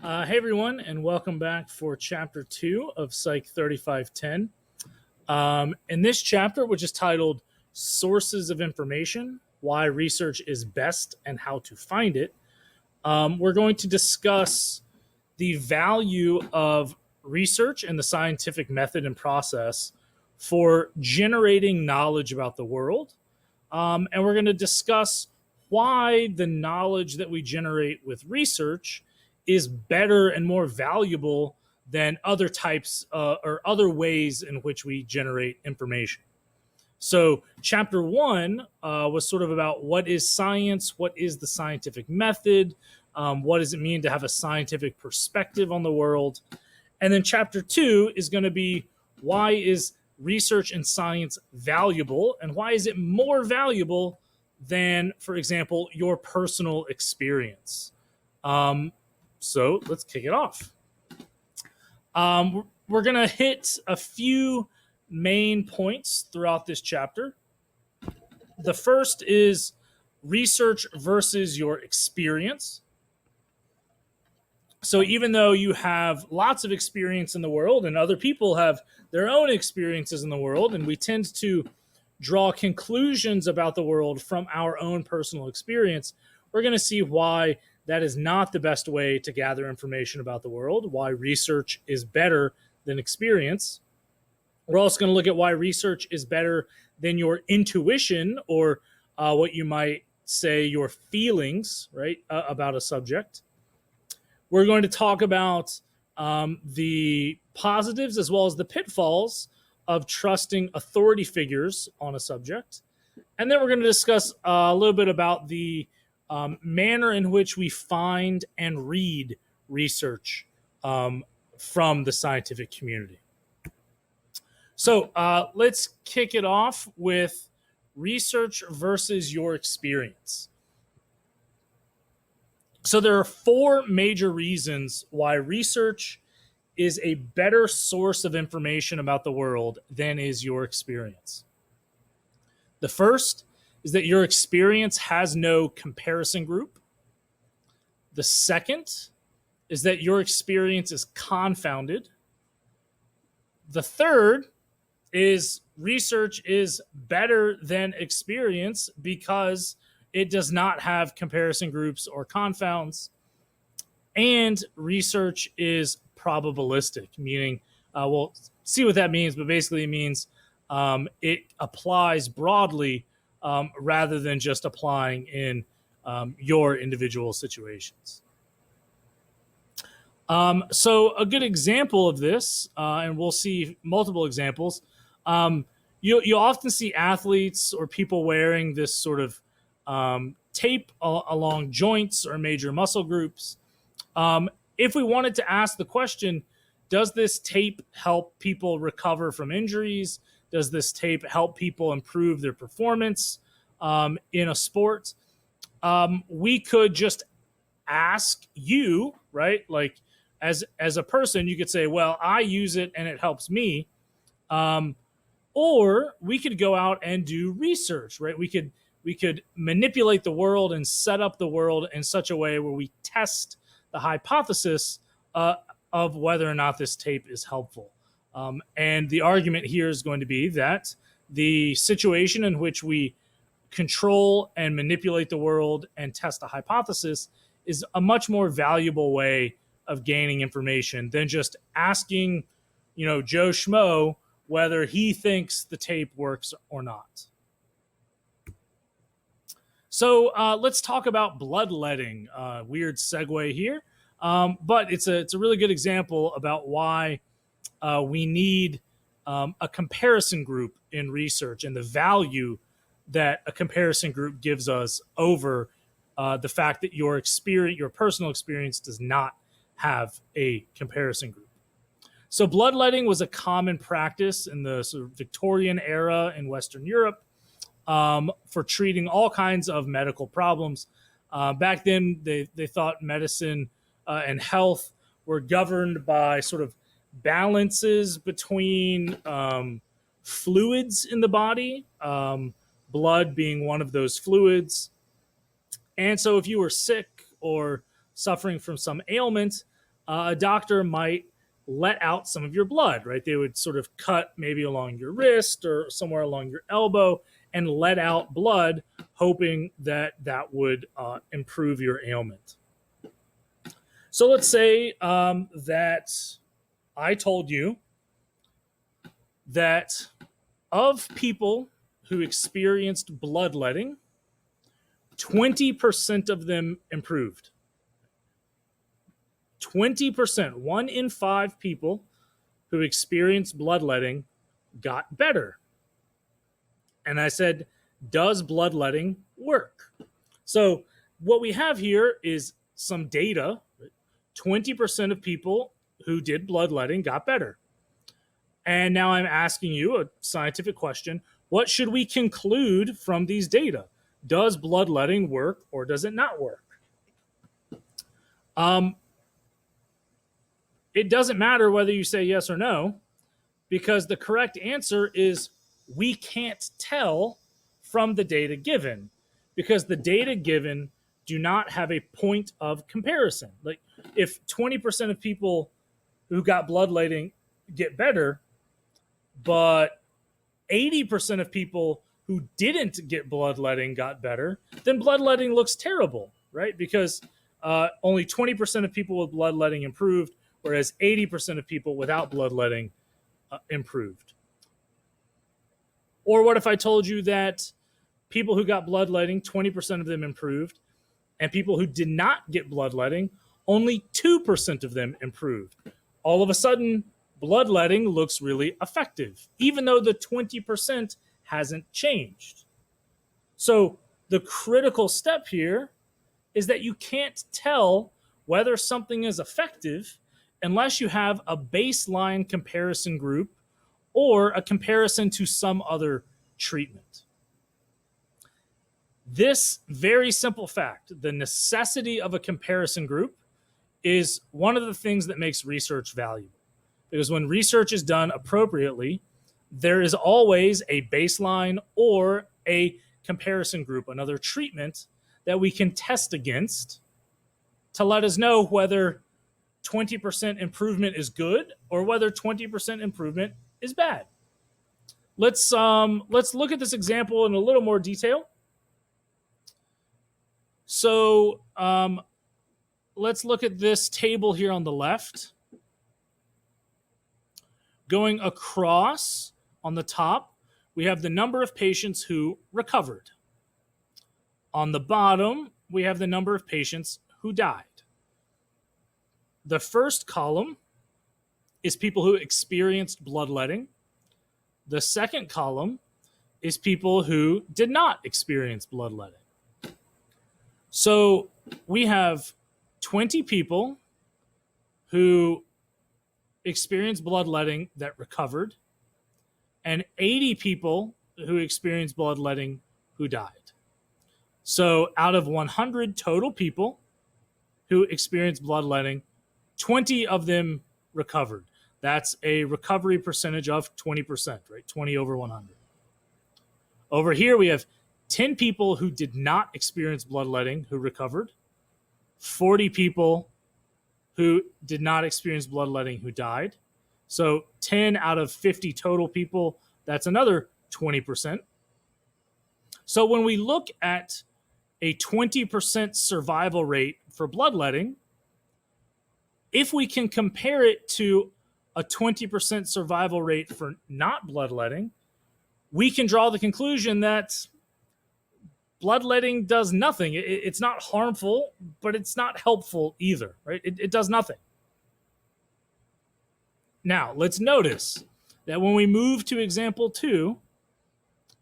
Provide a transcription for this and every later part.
Hey everyone, and welcome back for Chapter 2 of Psych 3510. In this chapter, which is titled Sources of Information, Why Research is Best and How to Find It, we're going to discuss the value of research and the scientific method and process for generating knowledge about the world. And we're going to discuss why the knowledge that we generate with research is better and more valuable than other types or other ways in which we generate information. So, chapter 1 was sort of about what is science, what is the scientific method, what does it mean to have a scientific perspective on the world. And then chapter 2 is going to be why is research and science valuable, and why is it more valuable than, for example, your personal experience. So let's kick it off. We're going to hit a few main points throughout this chapter. The first is research versus your experience. So even though you have lots of experience in the world and other people have their own experiences in the world, and we tend to draw conclusions about the world from our own personal experience, we're going to see why that is not the best way to gather information about the world, why research is better than experience. We're also going to look at why research is better than your intuition, or what you might say your feelings, right, about a subject. We're going to talk about the positives as well as the pitfalls of trusting authority figures on a subject. And then we're going to discuss a little bit about the manner in which we find and read research from the scientific community. So let's kick it off with research versus your experience. So there are four major reasons why research is a better source of information about the world than is your experience. The first is that your experience has no comparison group. The second is that your experience is confounded. The third is research is better than experience because it does not have comparison groups or confounds. And research is probabilistic, meaning, we'll see what that means, but basically it means it applies broadly rather than just applying in your individual situations. So a good example of this, and we'll see multiple examples, you'll often see athletes or people wearing this sort of tape along joints or major muscle groups. If we wanted to ask the question, does this tape help people recover from injuries? Does this tape help people improve their performance in a sport? We could just ask you, right? Like as a person, you could say, well, I use it and it helps me. Or we could go out and do research, right? We could manipulate the world and set up the world in such a way where we test the hypothesis of whether or not this tape is helpful. And the argument here is going to be that the situation in which we control and manipulate the world and test a hypothesis is a much more valuable way of gaining information than just asking, Joe Schmo whether he thinks the tape works or not. So let's talk about bloodletting. Weird segue here, but it's a really good example about why we need a comparison group in research and the value that a comparison group gives us over the fact that your personal experience does not have a comparison group. So bloodletting was a common practice in the sort of Victorian era in Western Europe for treating all kinds of medical problems. Back then, they thought medicine and health were governed by sort of balances between fluids in the body, blood being one of those fluids. And so if you were sick or suffering from some ailment, a doctor might let out some of your blood, right? They would sort of cut maybe along your wrist or somewhere along your elbow and let out blood, hoping that that would improve your ailment. So let's say that I told you that of people who experienced bloodletting, 20% of them improved. 20%, 1 in 5 people who experienced bloodletting got better. And I said, does bloodletting work? So what we have here is some data. 20% of people who did bloodletting got better. And now I'm asking you a scientific question. What should we conclude from these data? Does bloodletting work or does it not work? It doesn't matter whether you say yes or no, because the correct answer is we can't tell from the data given, because the data given do not have a point of comparison. Like if 20% of people who got bloodletting get better, but 80% of people who didn't get bloodletting got better, then bloodletting looks terrible, right? Because only 20% of people with bloodletting improved, whereas 80% of people without bloodletting improved. Or what if I told you that people who got bloodletting, 20% of them improved, and people who did not get bloodletting, only 2% of them improved? All of a sudden, bloodletting looks really effective, even though the 20% hasn't changed. So the critical step here is that you can't tell whether something is effective unless you have a baseline comparison group or a comparison to some other treatment. This very simple fact, the necessity of a comparison group, is one of the things that makes research valuable. Because when research is done appropriately, there is always a baseline or a comparison group, another treatment that we can test against to let us know whether 20% improvement is good or whether 20% improvement is bad. Let's look at this example in a little more detail. So let's look at this table here on the left. Going across on the top, we have the number of patients who recovered. On the bottom, we have the number of patients who died. The first column is people who experienced bloodletting. The second column is people who did not experience bloodletting. So we have 20 people who experienced bloodletting that recovered, and 80 people who experienced bloodletting who died. So out of 100 total people who experienced bloodletting, 20 of them recovered. That's a recovery percentage of 20%, right? 20 over 100. Over here, we have 10 people who did not experience bloodletting who recovered, 40 people who did not experience bloodletting who died. So 10 out of 50 total people, that's another 20%. So when we look at a 20% survival rate for bloodletting, if we can compare it to a 20% survival rate for not bloodletting, we can draw the conclusion that bloodletting does nothing. It's not harmful, but it's not helpful either, right? It does nothing. Now, let's notice that when we move to example 2,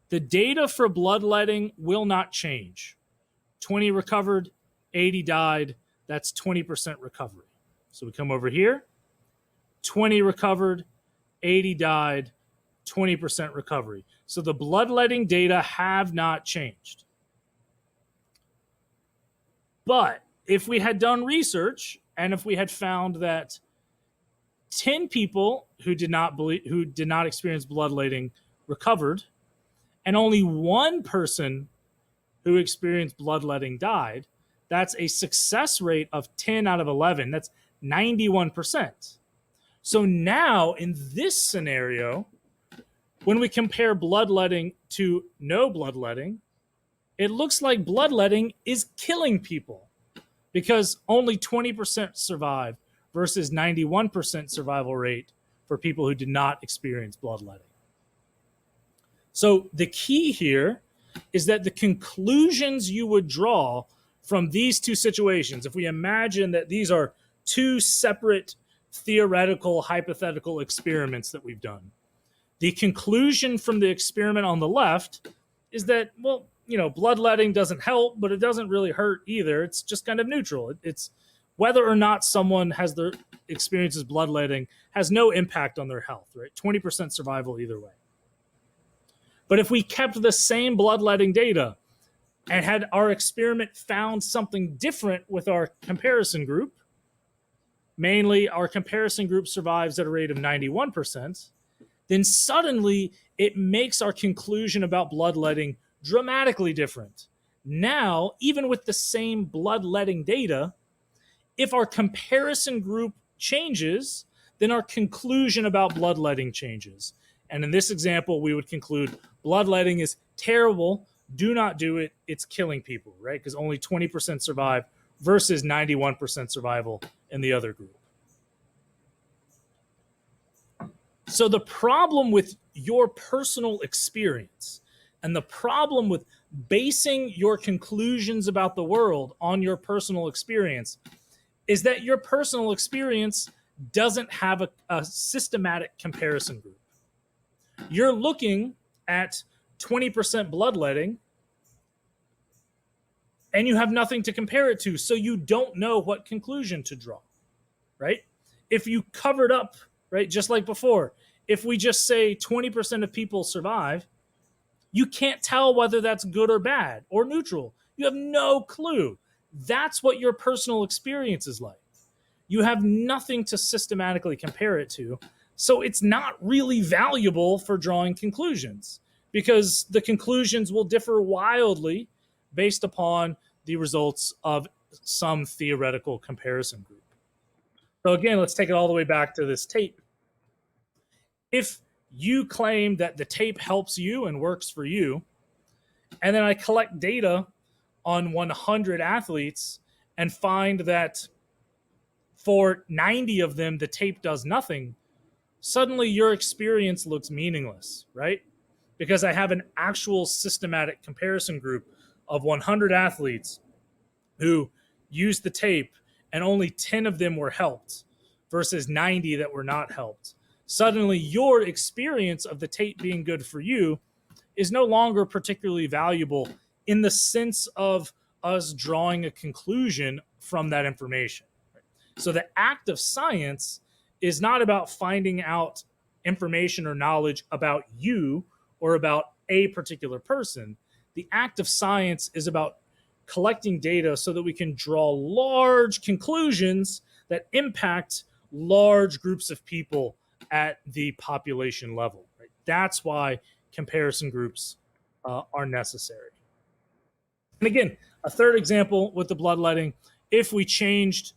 the data for bloodletting will not change. 20 recovered, 80 died. That's 20% recovery. So we come over here, 20 recovered, 80 died, 20% recovery. So the bloodletting data have not changed. But if we had done research and if we had found that 10 people who did not experience bloodletting recovered, and only one person who experienced bloodletting died, that's a success rate of 10 out of 11. That's 91%. So now in this scenario, when we compare bloodletting to no bloodletting, it looks like bloodletting is killing people because only 20% survive versus 91% survival rate for people who did not experience bloodletting. So the key here is that the conclusions you would draw from these two situations, if we imagine that these are two separate theoretical, hypothetical experiments that we've done, the conclusion from the experiment on the left is that, well, bloodletting doesn't help, but it doesn't really hurt either. It's just kind of neutral. It's whether or not someone has their experiences bloodletting has no impact on their health, right? 20% survival either way. But if we kept the same bloodletting data and had our experiment found something different with our comparison group, mainly our comparison group survives at a rate of 91%, then suddenly it makes our conclusion about bloodletting dramatically different. Now, even with the same bloodletting data, if our comparison group changes, then our conclusion about bloodletting changes. And in this example, we would conclude bloodletting is terrible. Do not do it. It's killing people, right? Because only 20% survive versus 91% survival in the other group. So the problem with your personal experience and the problem with basing your conclusions about the world on your personal experience is that your personal experience doesn't have a systematic comparison group. You're looking at 20% bloodletting and you have nothing to compare it to, so you don't know what conclusion to draw, right? If you covered up, right, just like before, if we just say 20% of people survive, you can't tell whether that's good or bad or neutral. You have no clue. That's what your personal experience is like. You have nothing to systematically compare it to, so it's not really valuable for drawing conclusions because the conclusions will differ wildly based upon the results of some theoretical comparison group. So again, let's take it all the way back to this tape. If you claim that the tape helps you and works for you, and then I collect data on 100 athletes and find that for 90 of them, the tape does nothing, suddenly your experience looks meaningless, right? Because I have an actual systematic comparison group of 100 athletes who used the tape and only 10 of them were helped versus 90 that were not helped. Suddenly your experience of the tape being good for you is no longer particularly valuable in the sense of us drawing a conclusion from that information. So the act of science is not about finding out information or knowledge about you or about a particular person. The act of science is about collecting data so that we can draw large conclusions that impact large groups of people at the population level. Right? That's why comparison groups are necessary. And again, a third example with the bloodletting, if we changed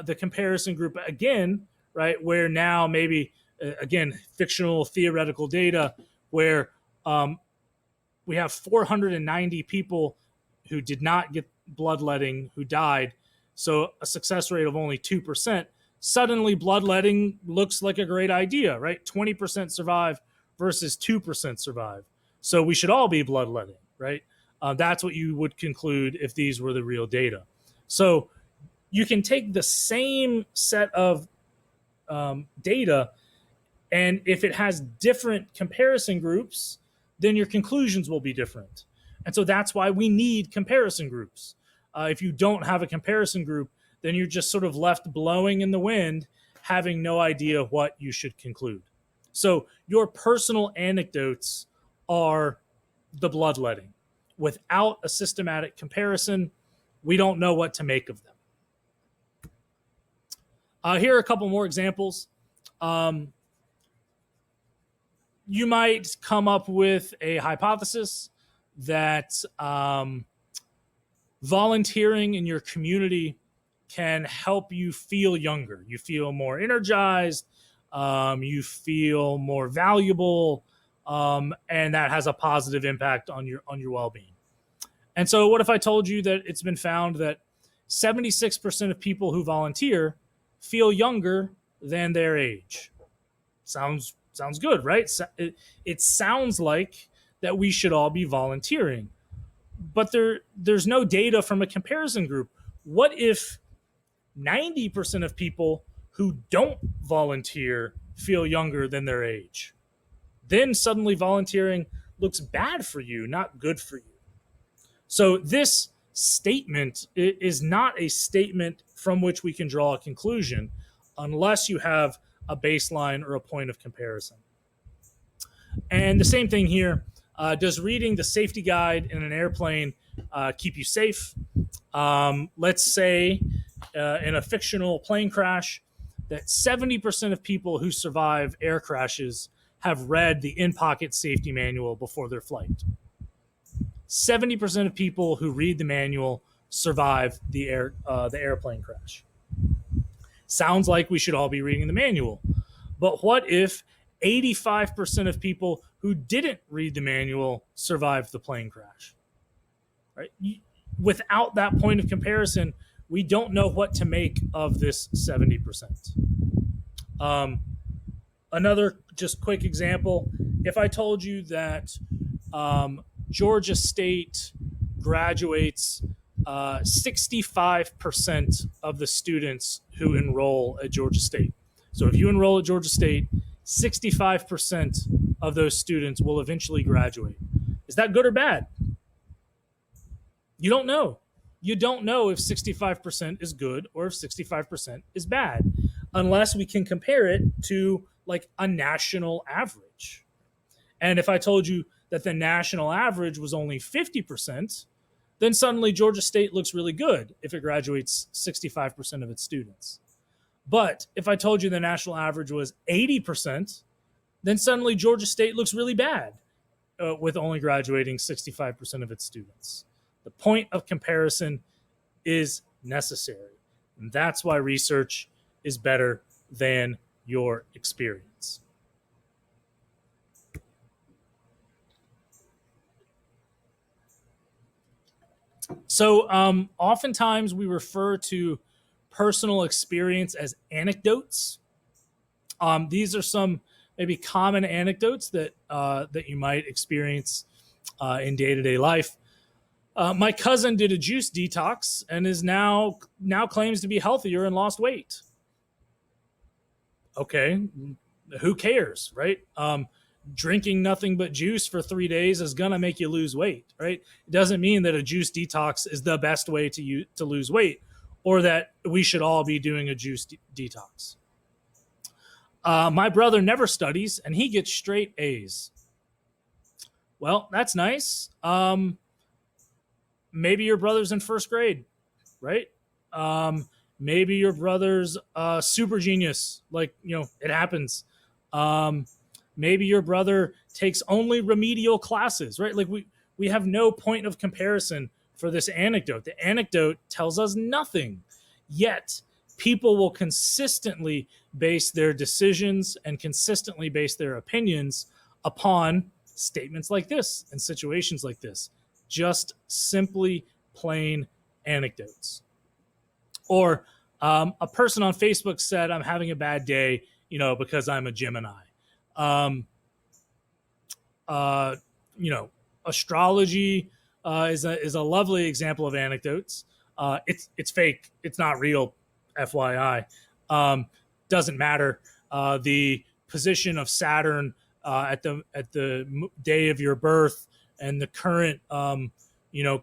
the comparison group again, right, where now maybe, again, fictional theoretical data where we have 490 people who did not get bloodletting who died, so a success rate of only 2%, suddenly bloodletting looks like a great idea, right? 20% survive versus 2% survive. So we should all be bloodletting, right? That's what you would conclude if these were the real data. So you can take the same set of data, and if it has different comparison groups, then your conclusions will be different. And so that's why we need comparison groups. If you don't have a comparison group, then you're just sort of left blowing in the wind, having no idea what you should conclude. So your personal anecdotes are the bloodletting. Without a systematic comparison, we don't know what to make of them. Here are a couple more examples. You might come up with a hypothesis that volunteering in your community can help you feel younger. You feel more energized. You feel more valuable, and that has a positive impact on your well-being. And so, what if I told you that it's been found that 76% of people who volunteer feel younger than their age? Sounds good, right? It sounds like that we should all be volunteering, but there's no data from a comparison group. What if 90% of people who don't volunteer feel younger than their age? Then suddenly volunteering looks bad for you, not good for you. So this statement is not a statement from which we can draw a conclusion unless you have a baseline or a point of comparison. And the same thing here. Does reading the safety guide in an airplane keep you safe? Let's say in a fictional plane crash that 70% of people who survive air crashes have read the in-pocket safety manual before their flight. 70% of people who read the manual survive the airplane crash. Sounds like we should all be reading the manual. But what if 85% of people who didn't read the manual survived the plane crash? Right? Without that point of comparison, we don't know what to make of this 70%. Another just quick example, if I told you that Georgia State graduates 65% of the students who enroll at Georgia State. So if you enroll at Georgia State, 65% of those students will eventually graduate. Is that good or bad? You don't know. You don't know if 65% is good or if 65% is bad unless we can compare it to like a national average. And if I told you that the national average was only 50%, then suddenly Georgia State looks really good if it graduates 65% of its students. But if I told you the national average was 80%, then suddenly Georgia State looks really bad with only graduating 65% of its students. The point of comparison is necessary. And that's why research is better than your experience. So oftentimes we refer to personal experience as anecdotes. These are some maybe common anecdotes that you might experience in day-to-day life. My cousin did a juice detox and is now claims to be healthier and lost weight. Okay, who cares, right? Drinking nothing but juice for 3 days is gonna make you lose weight, right? It doesn't mean that a juice detox is the best way to lose weight, or that we should all be doing a juice detox. My brother never studies and he gets straight A's. Well, that's nice. Maybe your brother's in first grade, right? Maybe your brother's a super genius, like, it happens. Maybe your brother takes only remedial classes, right? Like we have no point of comparison for this anecdote. The anecdote tells us nothing, yet people will consistently base their decisions and consistently base their opinions upon statements like this and situations like this. Just simply plain anecdotes. Or a person on Facebook said, I'm having a bad day, because I'm a Gemini. Astrology is a lovely example of anecdotes. It's fake. It's not real, FYI. Doesn't matter. The position of Saturn at the day of your birth and the current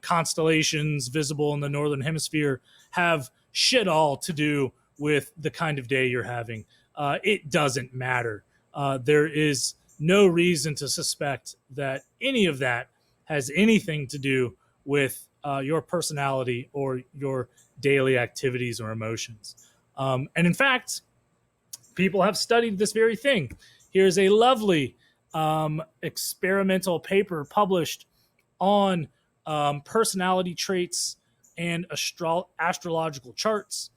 constellations visible in the northern hemisphere have shit all to do with the kind of day you're having. It doesn't matter. There is no reason to suspect that any of that has anything to do with your personality or your daily activities or emotions. And in fact, people have studied this very thing. Here's a lovely experimental paper published on personality traits and astrological charts.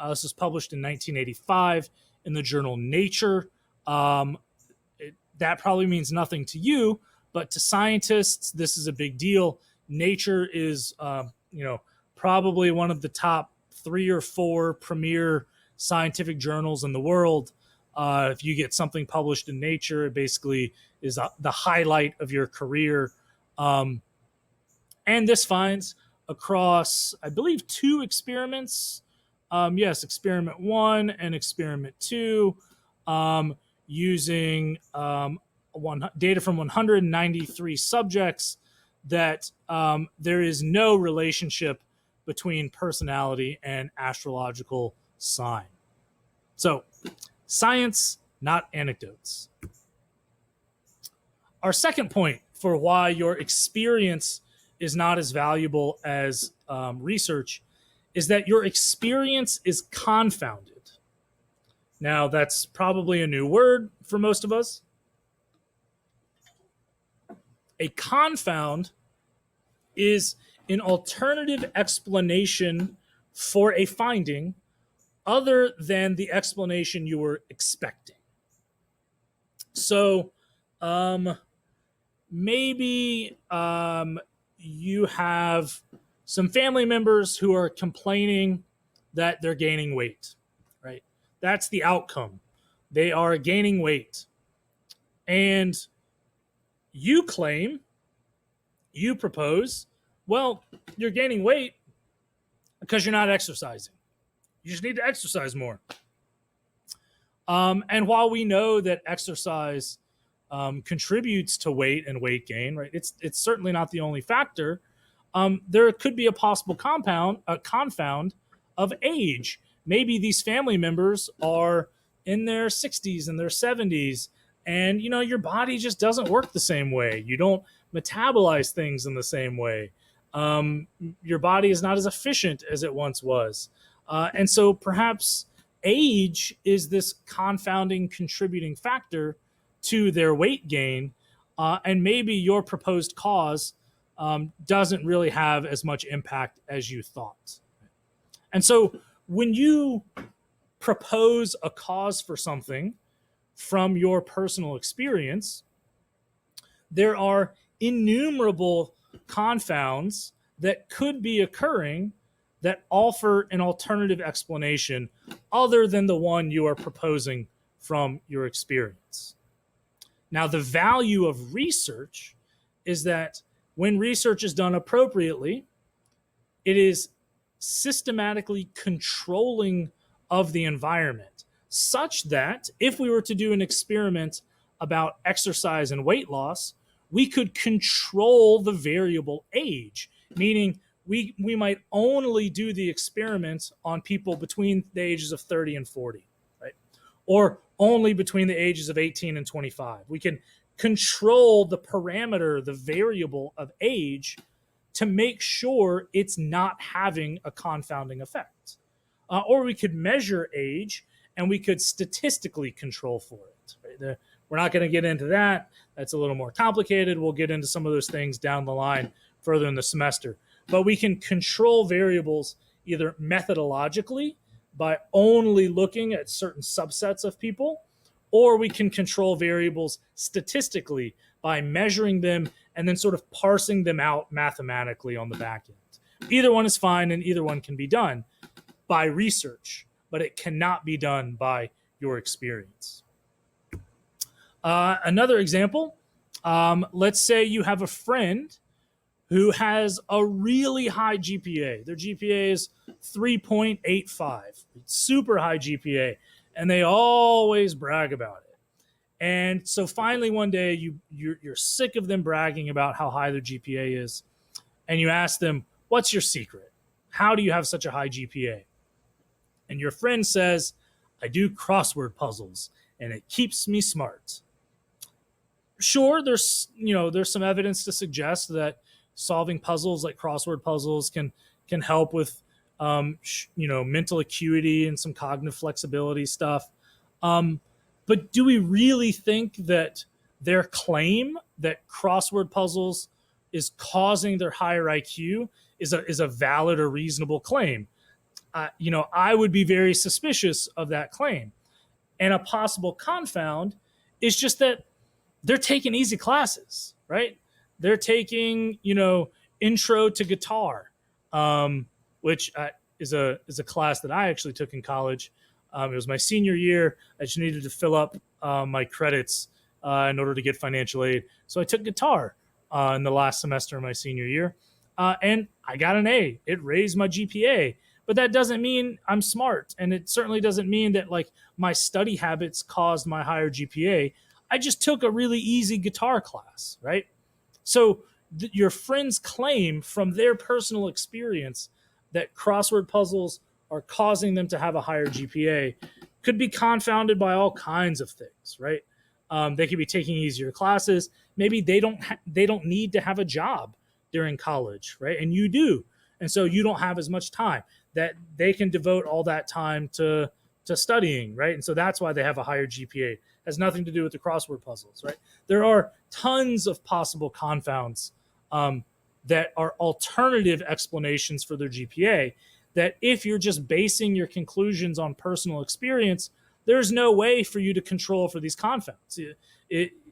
This was published in 1985 in the journal Nature. That probably means nothing to you, but to scientists, this is a big deal. Nature is, probably one of the top 3 or 4 premier scientific journals in the world. If you get something published in Nature, it basically is the highlight of your career. And this finds across, I believe, 2 experiments. Experiment 1 and experiment 2, using data from 193 subjects, that there is no relationship between personality and astrological sign. So, science, not anecdotes. Our second point for why your experience is not as valuable as research is that your experience is confounded. Now, that's probably a new word for most of us. A confound is an alternative explanation for a finding other than the explanation you were expecting. So, maybe you have some family members who are complaining that they're gaining weight, right? That's the outcome. They are gaining weight. And you claim, you propose, well, you're gaining weight because you're not exercising. You just need to exercise more. And while we know that exercise contributes to weight and weight gain, right? It's certainly not the only factor. There could be a possible confound of age. Maybe these family members are in their 60s and their 70s, and your body just doesn't work the same way. You don't metabolize things in the same way. Your body is not as efficient as it once was. And so perhaps age is this confounding, contributing factor to their weight gain. And maybe your proposed cause doesn't really have as much impact as you thought. And so when you propose a cause for something from your personal experience, there are innumerable confounds that could be occurring that offer an alternative explanation other than the one you are proposing from your experience. Now, the value of research is that when research is done appropriately, it is systematically controlling of the environment, such that if we were to do an experiment about exercise and weight loss, we could control the variable age, meaning we might only do the experiment on people between the ages of 30 and 40, right? Or only between the ages of 18 and 25. We can control the parameter, the variable of age, to make sure it's not having a confounding effect. Or we could measure age and we could statistically control for it. Right? We're not going to get into that. That's a little more complicated. We'll get into some of those things down the line further in the semester. But we can control variables either methodologically by only looking at certain subsets of people, or we can control variables statistically by measuring them and then sort of parsing them out mathematically on the back end. Either one is fine and either one can be done by research, but it cannot be done by your experience. Another example, let's say you have a friend who has a really high GPA. Their GPA is 3.85, super high GPA, and they always brag about it. And so finally one day you're sick of them bragging about how high their GPA is, and you ask them, what's your secret? How do you have such a high GPA? And your friend says, I do crossword puzzles, and it keeps me smart. Sure, there's some evidence to suggest that solving puzzles like crossword puzzles can help with mental acuity and some cognitive flexibility stuff. But do we really think that their claim that crossword puzzles is causing their higher IQ is a valid or reasonable claim? I would be very suspicious of that claim. And a possible confound is just that they're taking easy classes, right? They're taking, intro to guitar, which is a class that I actually took in college. It was my senior year. I just needed to fill up my credits in order to get financial aid. So I took guitar in the last semester of my senior year, and I got an A. It raised my GPA. But that doesn't mean I'm smart, and it certainly doesn't mean that like my study habits caused my higher GPA. I just took a really easy guitar class, right? So your friends claim from their personal experience that crossword puzzles are causing them to have a higher GPA could be confounded by all kinds of things, right? They could be taking easier classes. Maybe they don't need to have a job during college, right? And you do, and so you don't have as much time that they can devote all that time to studying, right? And so that's why they have a higher GPA. It has nothing to do with the crossword puzzles, right? There are tons of possible confounds that are alternative explanations for their GPA that if you're just basing your conclusions on personal experience, there's no way for you to control for these confounds.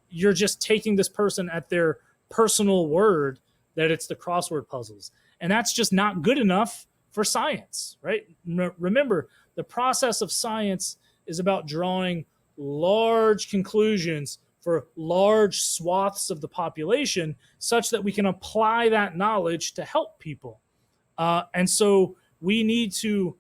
You're just taking this person at their personal word that it's the crossword puzzles. And that's just not good enough for science, right? Remember, the process of science is about drawing large conclusions for large swaths of the population such that we can apply that knowledge to help people. And so we need to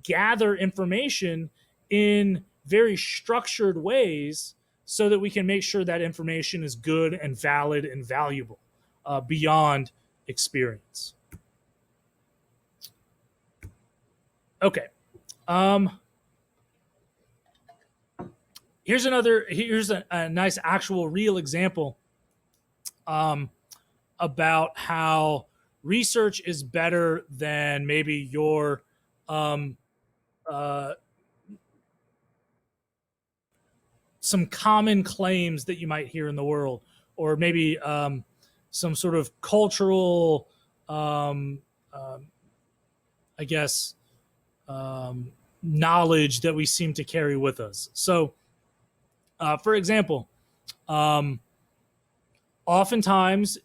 gather information in very structured ways so that we can make sure that information is good and valid and valuable beyond experience. Okay. Here's a nice actual real example about how research is better than maybe your some common claims that you might hear in the world, or maybe some sort of cultural, I guess, knowledge that we seem to carry with us. So, for example, oftentimes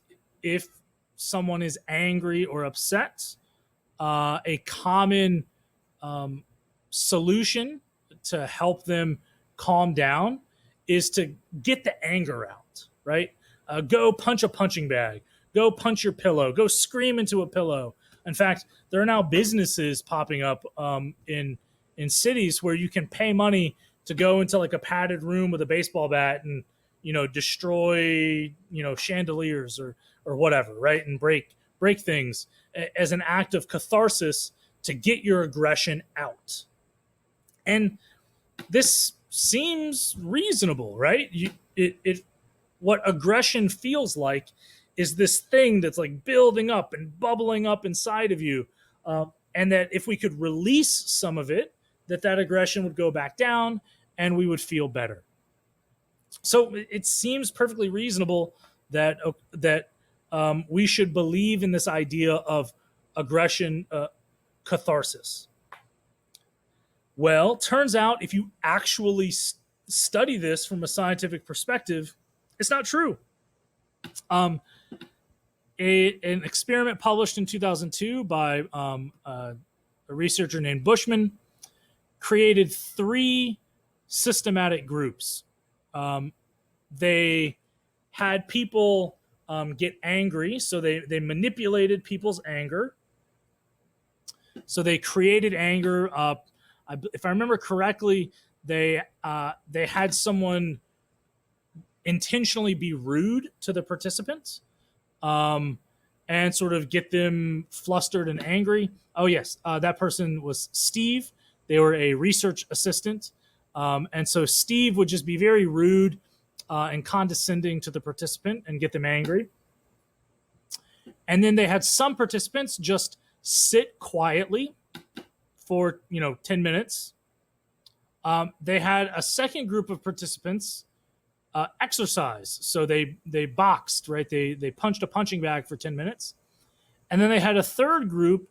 if someone is angry or upset, a common solution to help them calm down is to get the anger out, right? Go punch a punching bag, go punch your pillow, go scream into a pillow. In fact, there are now businesses popping up in cities where you can pay money to go into like a padded room with a baseball bat and destroy chandeliers or whatever, right? And break things as an act of catharsis to get your aggression out. And this seems reasonable, right? What aggression feels like is this thing that's like building up and bubbling up inside of you, and that if we could release some of it, that aggression would go back down and we would feel better. So it seems perfectly reasonable that we should believe in this idea of aggression catharsis. Well, turns out if you actually study this from a scientific perspective, it's not true. An experiment published in 2002 by a researcher named Bushman created 3 systematic groups. They had people get angry, so they manipulated people's anger. So they created anger. If I remember correctly, they had someone intentionally be rude to the participants and sort of get them flustered and angry. Oh, yes, that person was Steve. They were a research assistant. And so Steve would just be very rude and condescending to the participant and get them angry. And then they had some participants just sit quietly for 10 minutes. They had a second group of participants exercise. So they boxed, right? They punched a punching bag for 10 minutes. And then they had a third group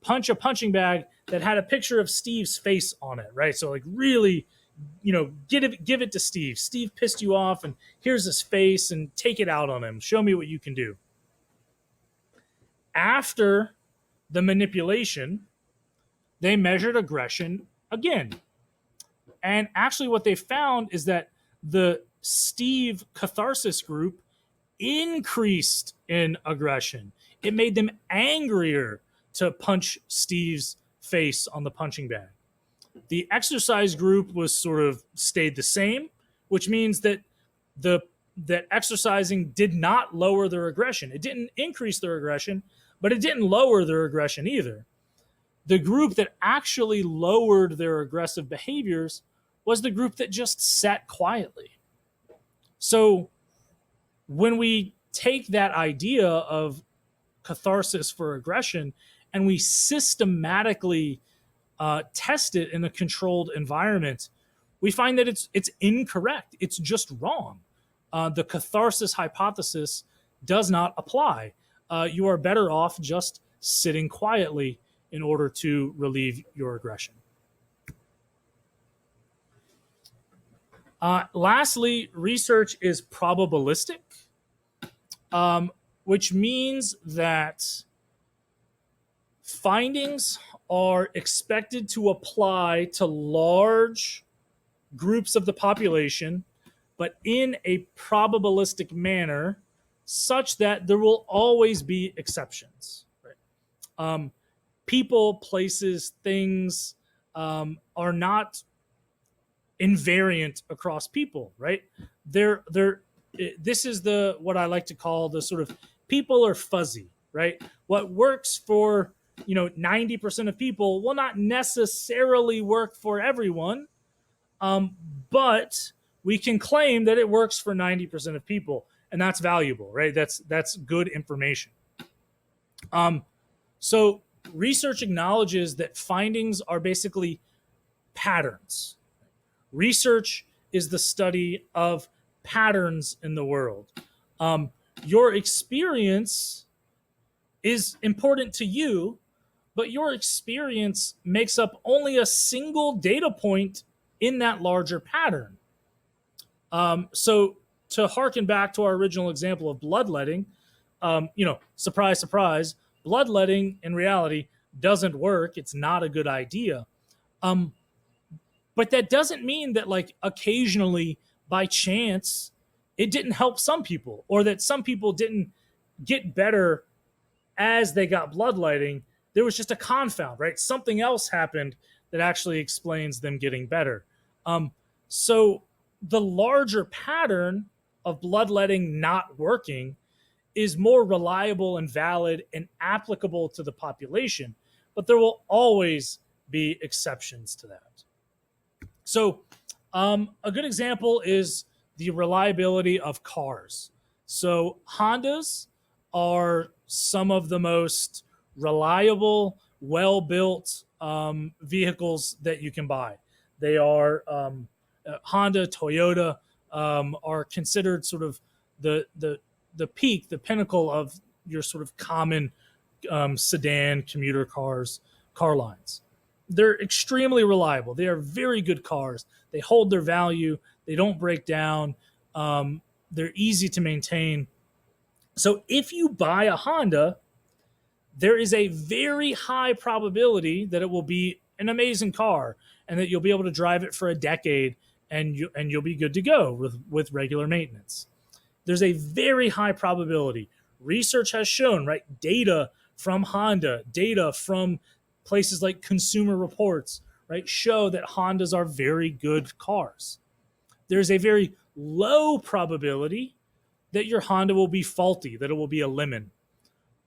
punch a punching bag that had a picture of Steve's face on it, right? So like really, give it to Steve. Steve pissed you off, and here's his face, and take it out on him. Show me what you can do. After the manipulation, they measured aggression again. And actually, what they found is that the Steve catharsis group increased in aggression. It made them angrier to punch Steve's face on the punching bag. The exercise group was sort of stayed the same, which means that that exercising did not lower their aggression. It didn't increase their aggression, but it didn't lower their aggression either. The group that actually lowered their aggressive behaviors was the group that just sat quietly. So when we take that idea of catharsis for aggression and we systematically test it in a controlled environment, we find that it's incorrect. It's just wrong. The catharsis hypothesis does not apply. You are better off just sitting quietly in order to relieve your aggression. Lastly, research is probabilistic, which means that findings are expected to apply to large groups of the population, but in a probabilistic manner such that there will always be exceptions. Right? People, places, things are not invariant across people, right? This is what I like to call the sort of people are fuzzy, right? What works for 90% of people will not necessarily work for everyone, but we can claim that it works for 90% of people, and that's valuable, right? That's good information. So research acknowledges that findings are basically patterns. Research is the study of patterns in the world. Your experience is important to you, but your experience makes up only a single data point in that larger pattern. So to harken back to our original example of bloodletting, surprise, surprise, bloodletting in reality doesn't work. It's not a good idea. But that doesn't mean that like occasionally by chance it didn't help some people, or that some people didn't get better as they got bloodletting. There was just a confound, right? Something else happened that actually explains them getting better. So the larger pattern of bloodletting not working is more reliable and valid and applicable to the population, but there will always be exceptions to that. So a good example is the reliability of cars. So Hondas are some of the most reliable, well-built vehicles that you can buy. They are Honda, Toyota are considered sort of the peak, the pinnacle of your sort of common sedan commuter car lines. They're extremely reliable. They are very good cars. They hold their value. They don't break down. They're easy to maintain. So if you buy a Honda, there is a very high probability that it will be an amazing car and that you'll be able to drive it for a decade and you'll be good to go with regular maintenance. There's a very high probability. Research has shown, right? Data from Honda, data from places like Consumer Reports, right, show that Hondas are very good cars. There's a very low probability that your Honda will be faulty, that it will be a lemon.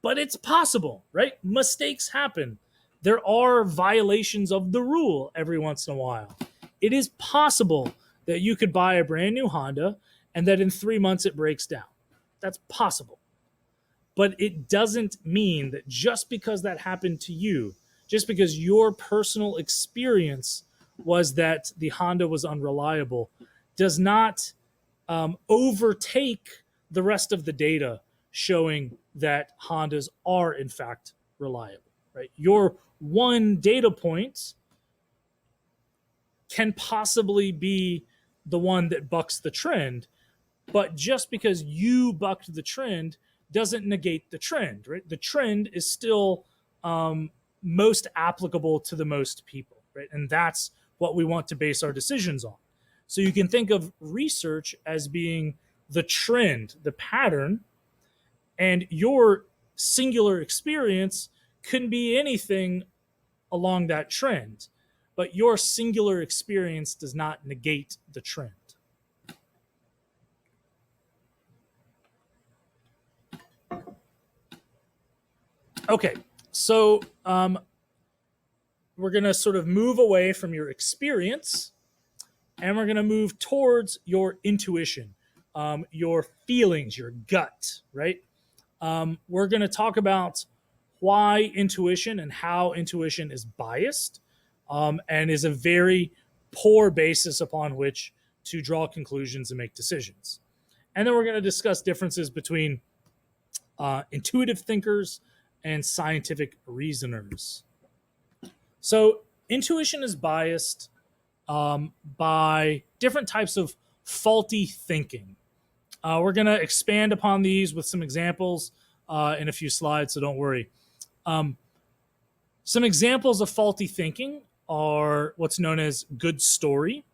But it's possible, right? Mistakes happen. There are violations of the rule every once in a while. It is possible that you could buy a brand new Honda and that in 3 months it breaks down. That's possible. But it doesn't mean that just because that happened to you, just because your personal experience was that the Honda was unreliable, does not overtake the rest of the data showing that Hondas are in fact reliable. right? Your one data point can possibly be the one that bucks the trend, but just because you bucked the trend doesn't negate the trend, right? The trend is still most applicable to the most people, right? And that's what we want to base our decisions on. So you can think of research as being the trend, the pattern, and your singular experience can be anything along that trend, but your singular experience does not negate the trend. Okay, so we're going to sort of move away from your experience and we're going to move towards your intuition, your feelings, your gut, right? We're going to talk about why intuition and how intuition is biased and is a very poor basis upon which to draw conclusions and make decisions. And then we're going to discuss differences between intuitive thinkers and scientific reasoners. So, intuition is biased by different types of faulty thinking. We're going to expand upon these with some examples in a few slides, so don't worry. Some examples of faulty thinking are what's known as good story.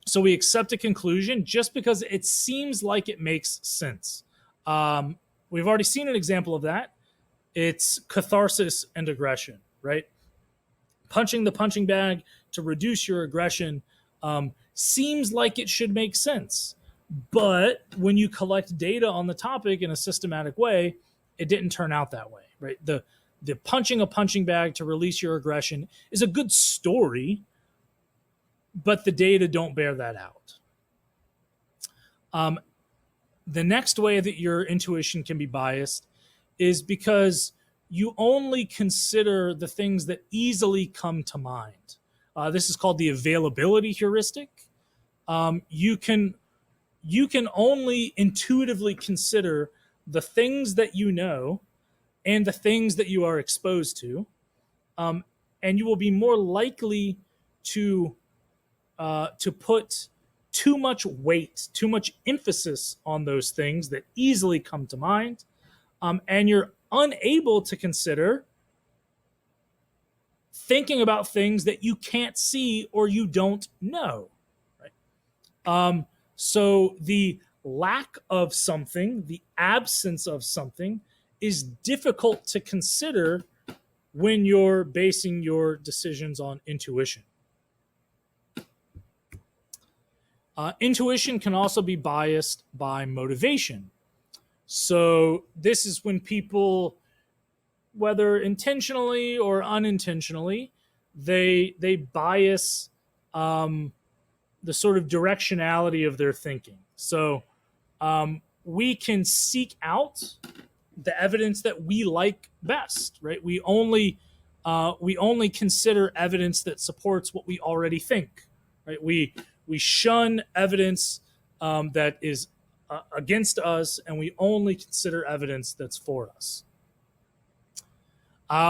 So we accept a conclusion just because it seems like it makes sense. We've already seen an example of that. It's catharsis and aggression, right? Punching the punching bag to reduce your aggression seems like it should make sense. But when you collect data on the topic in a systematic way, it didn't turn out that way, right? The punching a punching bag to release your aggression is a good story, but the data don't bear that out. The next way that your intuition can be biased is because you only consider the things that easily come to mind. This is called the availability heuristic. You can only intuitively consider the things that you know and the things that you are exposed to, and you will be more likely to put too much weight, too much emphasis on those things that easily come to mind, and you're unable to consider thinking about things that you can't see or you don't know. Right? So the lack of something, the absence of something, is difficult to consider when you're basing your decisions on intuition. Intuition can also be biased by motivation. So this is when people, whether intentionally or unintentionally, they bias the sort of directionality of their thinking. So we can seek out the evidence that we like best, right? We only consider evidence that supports what we already think, right? We shun evidence that is against us, and we only consider evidence that's for us.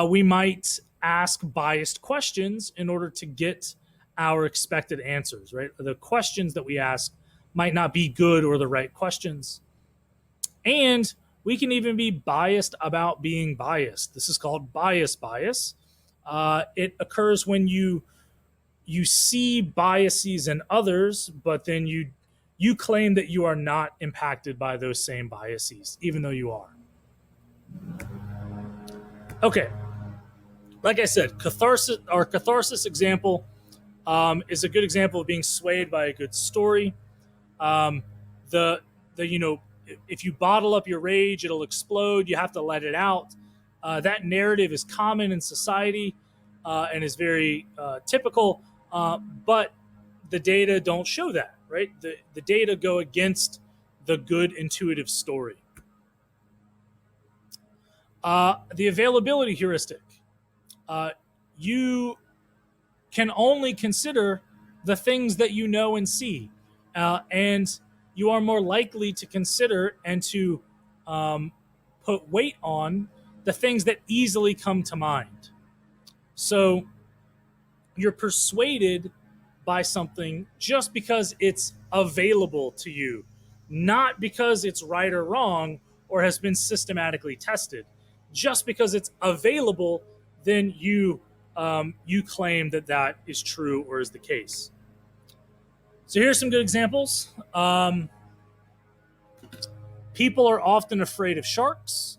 We might ask biased questions in order to get our expected answers, right? The questions that we ask might not be good or the right questions. And we can even be biased about being biased. This is called bias. It occurs when you see biases in others, but then you claim that you are not impacted by those same biases, even though you are. Okay. Like I said, our catharsis example is a good example of being swayed by a good story. If you bottle up your rage, it'll explode. You have to let it out. That narrative is common in society and is very typical, but the data don't show that, right? The data go against the good intuitive story. The availability heuristic. You can only consider the things that you know and see, and you are more likely to consider and to put weight on the things that easily come to mind. So you're persuaded by something just because it's available to you, not because it's right or wrong or has been systematically tested. Just because it's available, then you claim that that is true or is the case. So here's some good examples. People are often afraid of sharks,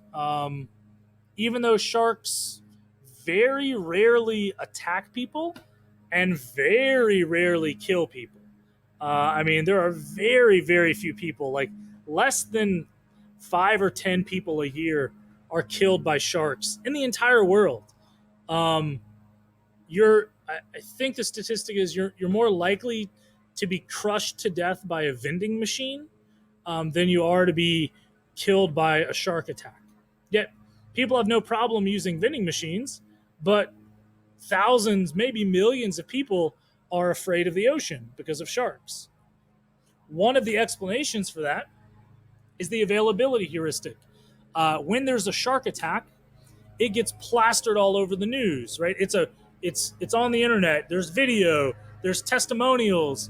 even though sharks very rarely attack people and very rarely kill people. I mean, there are very, very few people, like less than 5 or 10 people a year are killed by sharks in the entire world. I think the statistic is you're more likely to be crushed to death by a vending machine than you are to be killed by a shark attack. Yet people have no problem using vending machines, but thousands, maybe millions of people are afraid of the ocean because of sharks. One of the explanations for that is the availability heuristic. When there's a shark attack, it gets plastered all over the news, right? It's on the internet. There's video. There's testimonials.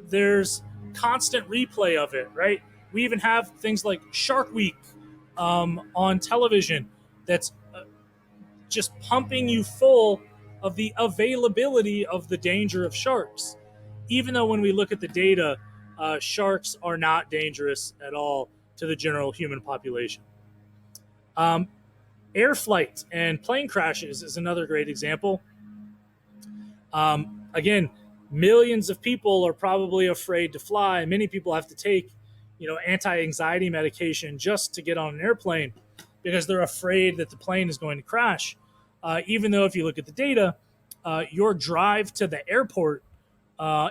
There's constant replay of it, right? We even have things like Shark Week on television that's just pumping you full of the availability of the danger of sharks. Even though when we look at the data, sharks are not dangerous at all to the general human population. Air flight and plane crashes is another great example. Again, millions of people are probably afraid to fly. Many people have to take, anti-anxiety medication just to get on an airplane because they're afraid that the plane is going to crash. Even though if you look at the data, your drive to the airport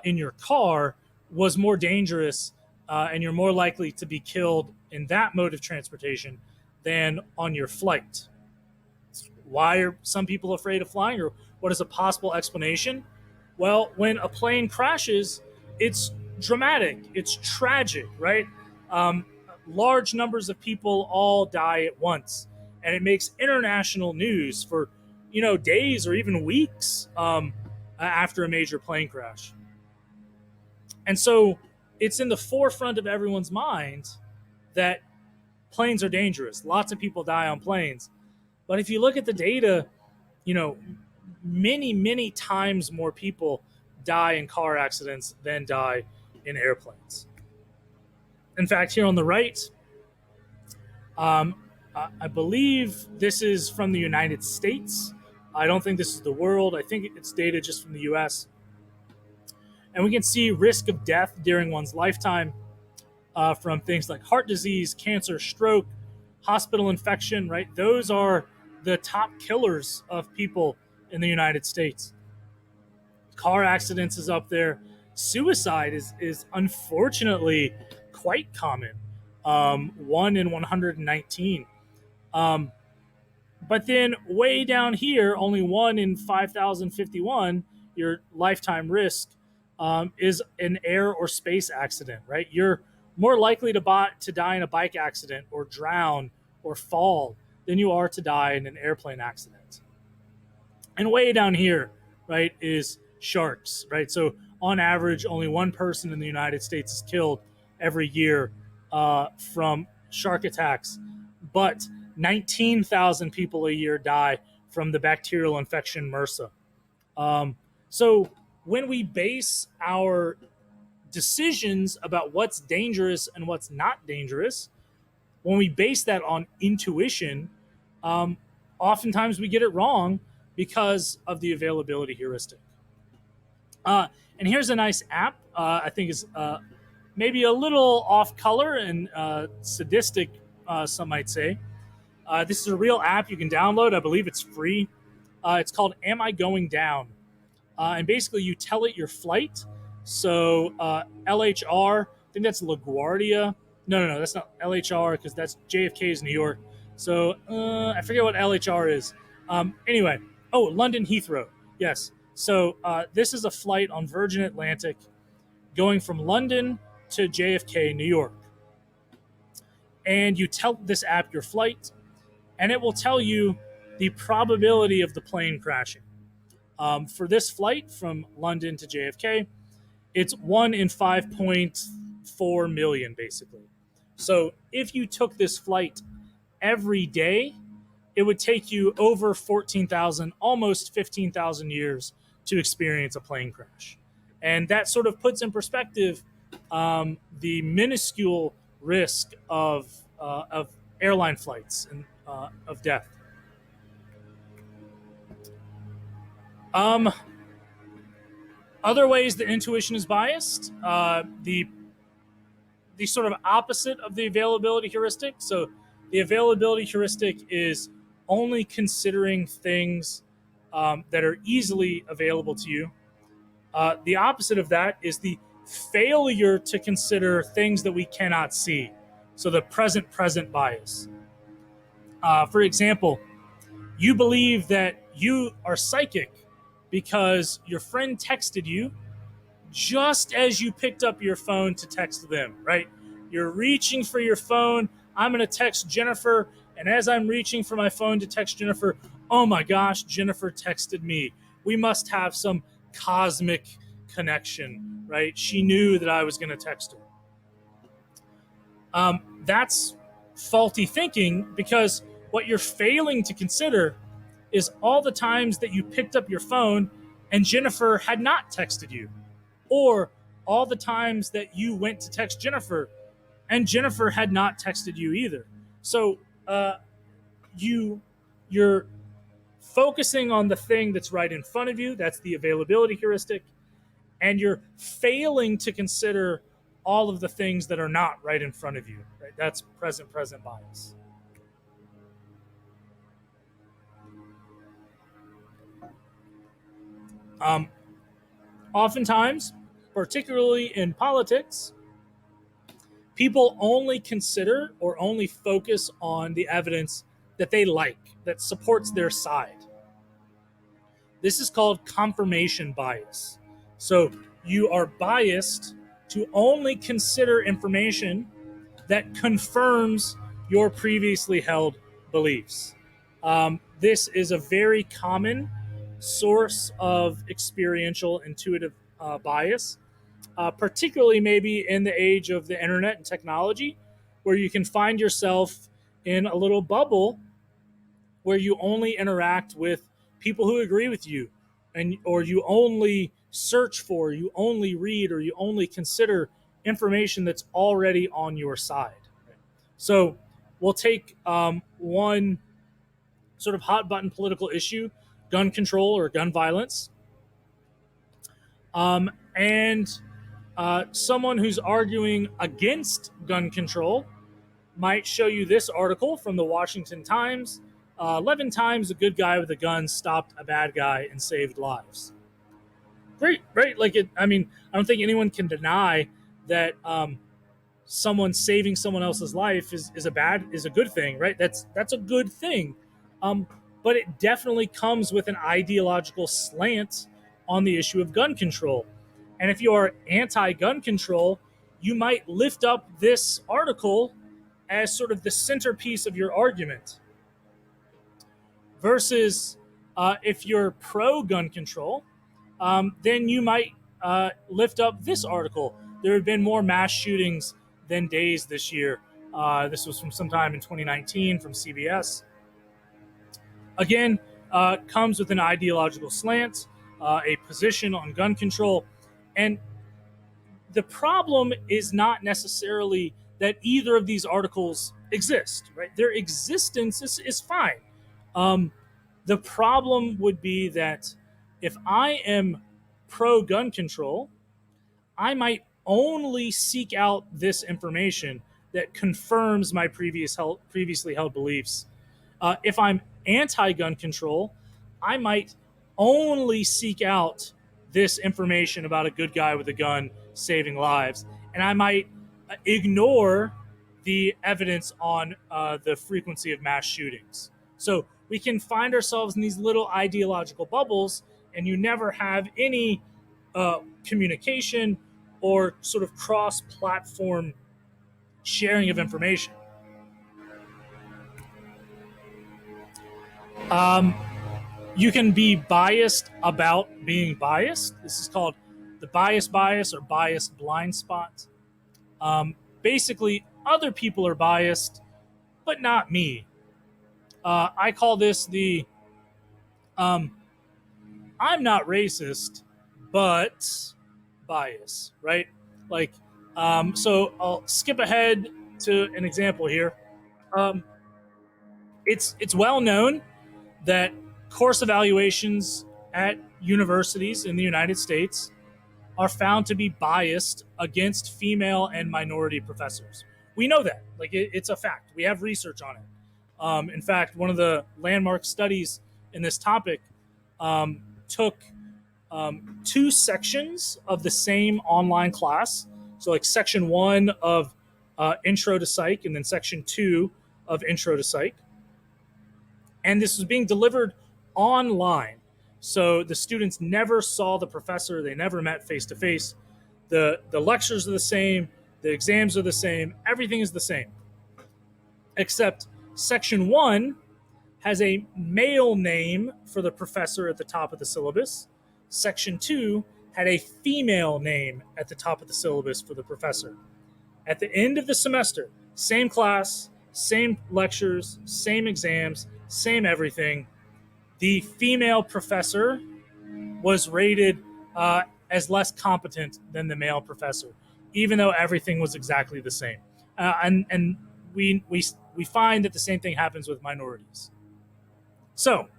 in your car was more dangerous and you're more likely to be killed in that mode of transportation than on your flight. Why are some people afraid of flying, or what is a possible explanation? Well, when a plane crashes, it's dramatic, it's tragic, right? Large numbers of people all die at once, and it makes international news for days or even weeks after a major plane crash. And so it's in the forefront of everyone's mind that planes are dangerous. Lots of people die on planes. But if you look at the data, many, many times more people die in car accidents than die in airplanes. In fact, here on the right, I believe this is from the United States. I don't think this is the world. I think it's data just from the US. And we can see risk of death during one's lifetime from things like heart disease, cancer, stroke, hospital infection, right? Those are the top killers of people in the United States. Car accidents is up there. Suicide is unfortunately quite common. 1 in 119. But then way down here, only 1 in 5,051, your lifetime risk is an air or space accident, right? You're more likely to die in a bike accident or drown or fall than you are to die in an airplane accident. And way down here, right, is sharks, right? So on average, only 1 person in the United States is killed every year from shark attacks, but 19,000 people a year die from the bacterial infection MRSA. So when we base our decisions about what's dangerous and what's not dangerous, when we base that on intuition, oftentimes we get it wrong because of the availability heuristic. And here's a nice app. I think is maybe a little off color and sadistic, some might say. This is a real app you can download. I believe it's free. It's called Am I Going Down? And basically you tell it your flight. So LHR, I think that's LaGuardia. No, that's not LHR because that's JFK's New York. So I forget what LHR is. Anyway, London Heathrow. Yes. So this is a flight on Virgin Atlantic going from London to JFK, New York. And you tell this app your flight, and it will tell you the probability of the plane crashing. For this flight from London to JFK, it's 1 in 5.4 million, basically. So if you took this flight every day, it would take you over 14,000, almost 15,000 years to experience a plane crash. And that sort of puts in perspective the minuscule risk of airline flights and of death. Other ways that intuition is biased, the sort of opposite of the availability heuristic. So the availability heuristic is only considering things that are easily available to you. The opposite of that is the failure to consider things that we cannot see. So the present bias. For example, you believe that you are psychic because your friend texted you just as you picked up your phone to text them, right? You're reaching for your phone. I'm going to text Jennifer. And as I'm reaching for my phone to text Jennifer, oh my gosh, Jennifer texted me. We must have some cosmic connection, right? She knew that I was going to text her. That's faulty thinking, because what you're failing to consider is all the times that you picked up your phone and Jennifer had not texted you, or all the times that you went to text Jennifer and Jennifer had not texted you either. So you're focusing on the thing that's right in front of you. That's the availability heuristic. And you're failing to consider all of the things that are not right in front of you. Right? That's present bias. Oftentimes, particularly in politics, people only consider or only focus on the evidence that they like, that supports their side. This is called confirmation bias. So you are biased to only consider information that confirms your previously held beliefs. This is a very common source of experiential intuitive bias, particularly maybe in the age of the internet and technology, where you can find yourself in a little bubble where you only interact with people who agree with you, and or you only search for, you only read, or you only consider information that's already on your side. So we'll take one sort of hot button political issue, gun control or gun violence, and someone who's arguing against gun control might show you this article from the Washington Times. 11 times a good guy with a gun stopped a bad guy and saved lives. Great, right? Like it. I mean, I don't think anyone can deny that someone saving someone else's life is a good thing, right? That's a good thing. But it definitely comes with an ideological slant on the issue of gun control. And if you are anti-gun control, you might lift up this article as sort of the centerpiece of your argument. Versus if you're pro-gun control, then you might lift up this article. There have been more mass shootings than days this year. This was from sometime in 2019 from CBS. Again, comes with an ideological slant, a position on gun control. And the problem is not necessarily that either of these articles exist, right? Their existence is fine. The problem would be that if I am pro-gun control, I might only seek out this information that confirms my previously held beliefs. If I'm anti-gun control, I might only seek out this information about a good guy with a gun saving lives, and I might ignore the evidence on the frequency of mass shootings. So we can find ourselves in these little ideological bubbles, and you never have any communication or sort of cross-platform sharing of information. Um, you can be biased about being biased. This is called the bias or biased blind spot. Basically, other people are biased, but not me. I call this the um, I'm not racist, but bias, right? Like, so I'll skip ahead to an example here. Um, it's well known that course evaluations at universities in the United States are found to be biased against female and minority professors. We know that, like it's a fact. We have research on it. In fact, one of the landmark studies in this topic took two sections of the same online class. So, like section one of Intro to Psych, and then section two of Intro to Psych. And this was being delivered online. So the students never saw the professor, they never met face to face. The lectures are the same, the exams are the same, everything is the same. Except section one has a male name for the professor at the top of the syllabus. Section two had a female name at the top of the syllabus for the professor. At the end of the semester, same class, same lectures, same exams, same everything. The female professor was rated as less competent than the male professor, even though everything was exactly the same. And we find that the same thing happens with minorities. So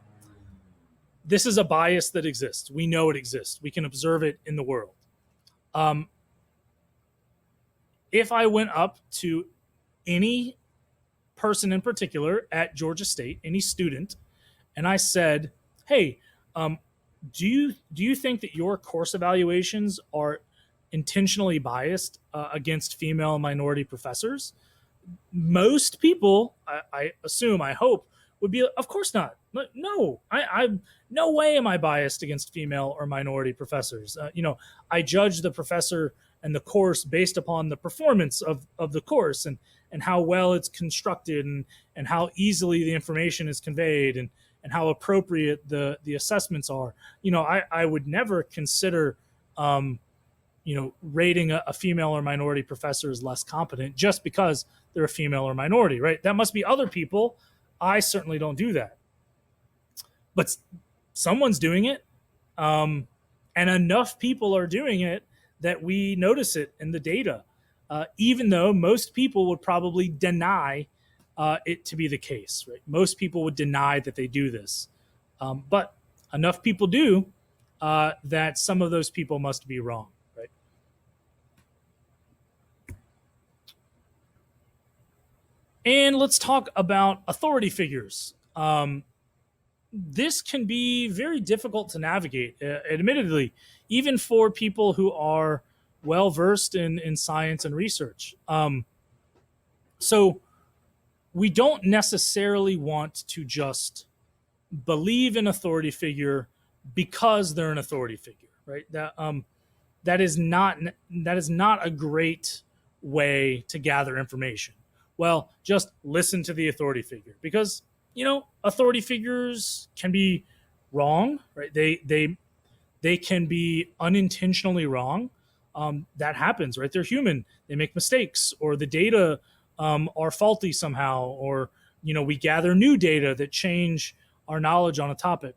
this is a bias that exists. We know it exists. We can observe it in the world. If I went up to any person in particular at Georgia State, any student, and I said, "Hey, do you think that your course evaluations are intentionally biased against female and minority professors?" Most people, I assume, I hope, would be, "Of course not. No, I no way am I biased against female or minority professors. I judge the professor and the course based upon the performance of the course and how well it's constructed and how easily the information is conveyed and how appropriate the assessments are. I would never consider rating a female or minority professor as less competent just because they're a female or minority, right? That must be other people. I certainly don't do that. But someone's doing it. And enough people are doing it that we notice it in the data, even though most people would probably deny it to be the case, right? Most people would deny that they do this. But enough people do that some of those people must be wrong, right? And let's talk about authority figures. This can be very difficult to navigate, admittedly, even for people who are well versed in science and research. So we don't necessarily want to just believe an authority figure because they're an authority figure, right? That is not a great way to gather information. Well, just listen to the authority figure because authority figures can be wrong, right? They can be unintentionally wrong. That happens, right? They're human. They make mistakes, or the data are faulty somehow, or we gather new data that change our knowledge on a topic.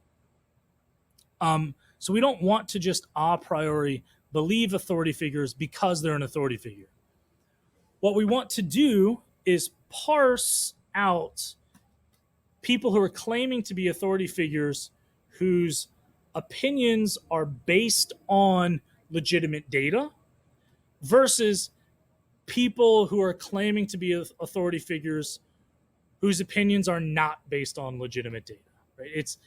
So we don't want to just a priori believe authority figures because they're an authority figure. What we want to do is parse out people who are claiming to be authority figures whose opinions are based on legitimate data versus people who are claiming to be authority figures whose opinions are not based on legitimate data, right? It's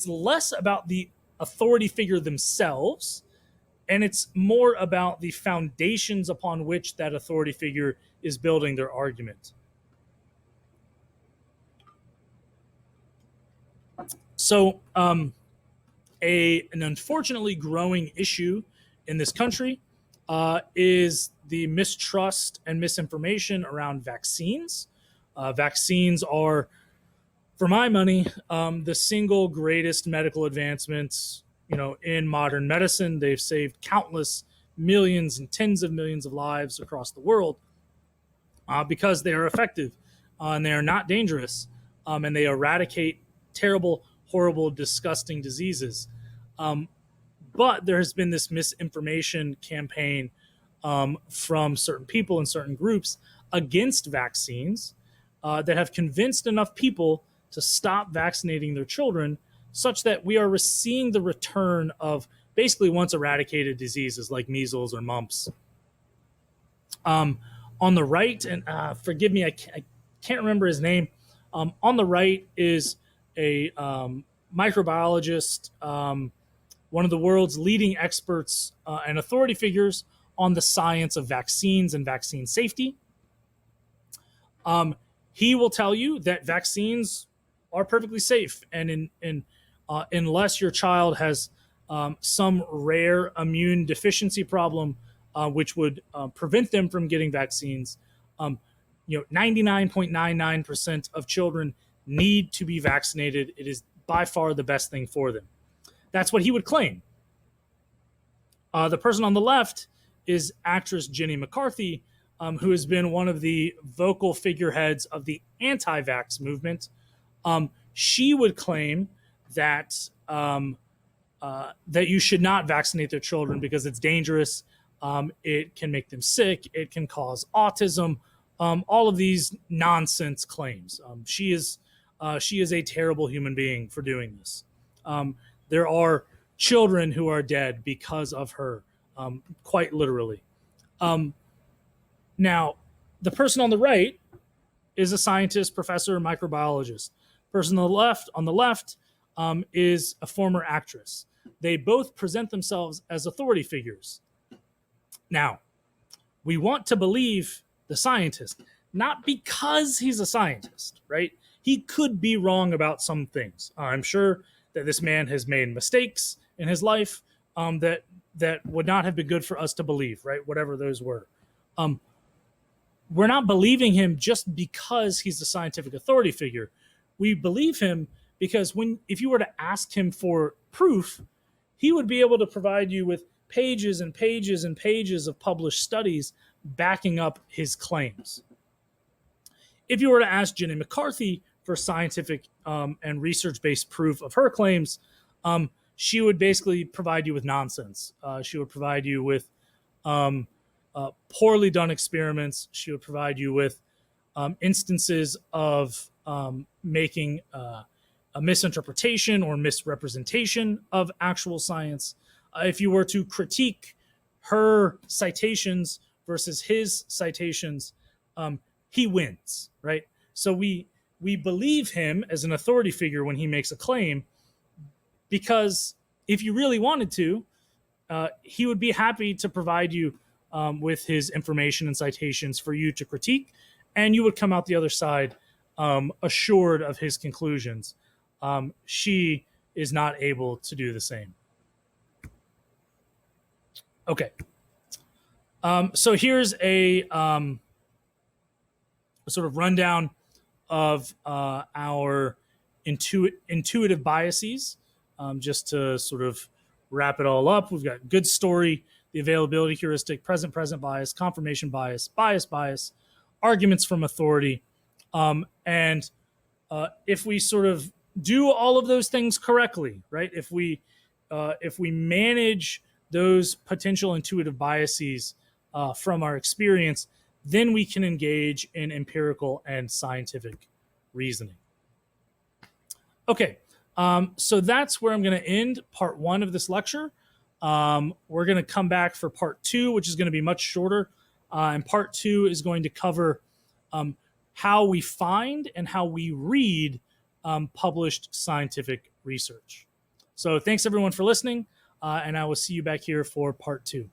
less about the authority figure themselves, and it's more about the foundations upon which that authority figure is building their argument. So an unfortunately growing issue in this country is the mistrust and misinformation around vaccines. Vaccines are for my money, the single greatest medical advancements, in modern medicine. They've saved countless millions and tens of millions of lives across the world because they are effective and they are not dangerous, and they eradicate terrible, horrible, disgusting diseases. But there has been this misinformation campaign from certain people and certain groups against vaccines that have convinced enough people to stop vaccinating their children, such that we are seeing the return of basically once eradicated diseases like measles or mumps. On the right, and forgive me, I can't remember his name. On the right is a microbiologist, one of the world's leading experts and authority figures on the science of vaccines and vaccine safety. He will tell you that vaccines are perfectly safe, and unless your child has some rare immune deficiency problem, which would prevent them from getting vaccines, 99.99% of children need to be vaccinated. It is by far the best thing for them. That's what he would claim. The person on the left is actress Jenny McCarthy, who has been one of the vocal figureheads of the anti-vax movement. She would claim that that you should not vaccinate their children because it's dangerous. It can make them sick. It can cause autism. All of these nonsense claims. She is a terrible human being for doing this. There are children who are dead because of her, quite literally. Now, the person on the right is a scientist, professor, microbiologist. Person on the left is a former actress. They both present themselves as authority figures. Now, we want to believe the scientist, not because he's a scientist, right? He could be wrong about some things. I'm sure that this man has made mistakes in his life that would not have been good for us to believe, right? Whatever those were. We're not believing him just because he's a scientific authority figure. We believe him because if you were to ask him for proof, he would be able to provide you with pages and pages and pages of published studies backing up his claims. If you were to ask Jenny McCarthy for scientific and research-based proof of her claims, she would basically provide you with nonsense. She would provide you with poorly done experiments. She would provide you with instances of making a misinterpretation or misrepresentation of actual science. If you were to critique her citations versus his citations, he wins, right? So we believe him as an authority figure when he makes a claim, because if you really wanted to, he would be happy to provide you with his information and citations for you to critique, and you would come out the other side assured of his conclusions. She is not able to do the same. Okay. So here's a sort of rundown of our intuitive biases, just to sort of wrap it all up. We've got good story, the availability heuristic, present bias, confirmation bias, bias, arguments from authority. And if we sort of do all of those things correctly, right? If we manage those potential intuitive biases from our experience, then we can engage in empirical and scientific reasoning. Okay, so that's where I'm going to end part one of this lecture. We're going to come back for part two, which is going to be much shorter. And part two is going to cover how we find and how we read published scientific research. So thanks everyone for listening, and I will see you back here for part two.